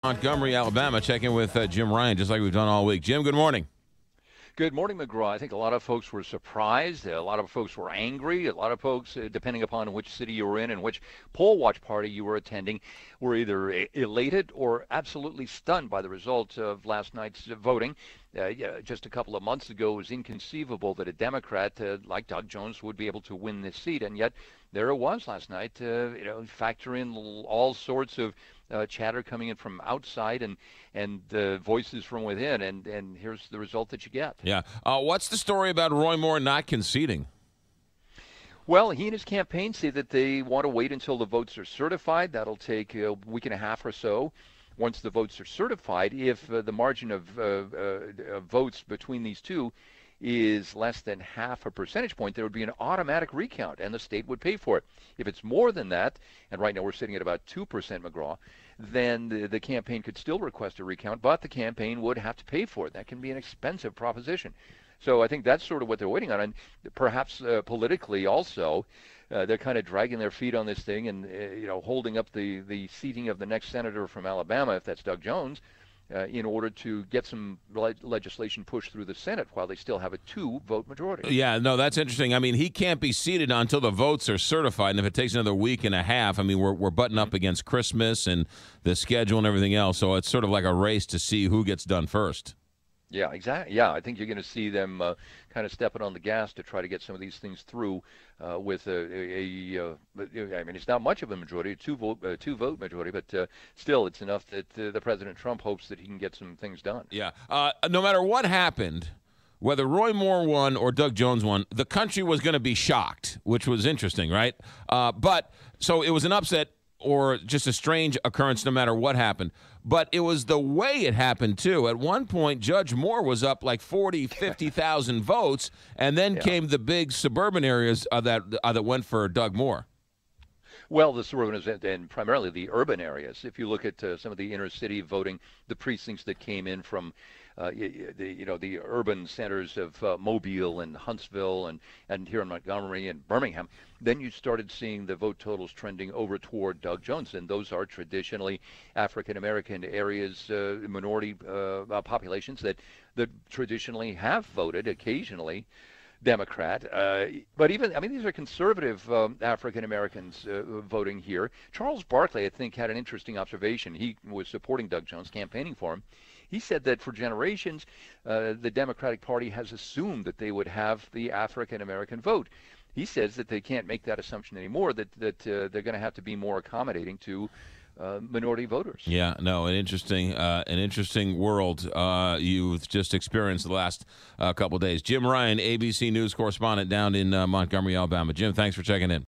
Montgomery, Alabama, checking with Jim Ryan, just like we've done all week. Jim, good morning. Good morning, McGraw. I think a lot of folks were surprised. A lot of folks were angry. A lot of folks, depending upon which city you were in and which poll watch party you were attending, were either elated or absolutely stunned by the result of last night's voting. Just a couple of months ago, it was inconceivable that a Democrat like Doug Jones would be able to win this seat, and yet there it was last night. Factor in all sorts of chatter coming in from outside and voices from within, and here's the result that you get. Yeah. What's the story about Roy Moore not conceding? Well, he and his campaign say that they want to wait until the votes are certified. That'll take a week and a half or so. Once the votes are certified, if the margin of votes between these two is less than half a percentage point, there would be an automatic recount, and the state would pay for it. If it's more than that, and right now we're sitting at about 2%, McGraw, then the campaign could still request a recount, but the campaign would have to pay for it. That can be an expensive proposition. So I think that's sort of what they're waiting on, and perhaps politically also, they're kind of dragging their feet on this thing and holding up the seating of the next senator from Alabama, if that's Doug Jones, in order to get some legislation pushed through the Senate while they still have a 2-vote majority. Yeah, no, that's interesting. I mean, he can't be seated until the votes are certified, and if it takes another week and a half, I mean, we're butting up against Christmas and the schedule and everything else, so it's sort of like a race to see who gets done first. Yeah, exactly. Yeah, I think you're going to see them kind of stepping on the gas to try to get some of these things through with I mean, it's not much of a majority, a two-vote majority, but still, it's enough that the President Trump hopes that he can get some things done. Yeah. No matter what happened, whether Roy Moore won or Doug Jones won, the country was going to be shocked, which was interesting, right? So it was an upset or just a strange occurrence no matter what happened. But it was the way it happened, too. At one point, Judge Moore was up like 50,000 votes, and then came the big suburban areas that went for Doug Moore. Well, the suburban and primarily the urban areas. If you look at some of the inner city voting, the precincts that came in from the urban centers of Mobile and Huntsville and here in Montgomery and Birmingham, then you started seeing the vote totals trending over toward Doug Jones, and those are traditionally African American areas, minority populations that traditionally have voted occasionally Democrat, but even, I mean, these are conservative African Americans voting here. Charles Barkley, I think, had an interesting observation. He was supporting Doug Jones, campaigning for him. He said that for generations, the Democratic Party has assumed that they would have the African American vote. He says that they can't make that assumption anymore, that they're going to have to be more accommodating to minority voters. Yeah, no, an interesting world you've just experienced the last couple of days. Jim Ryan, ABC News correspondent down in Montgomery, Alabama. Jim, thanks for checking in.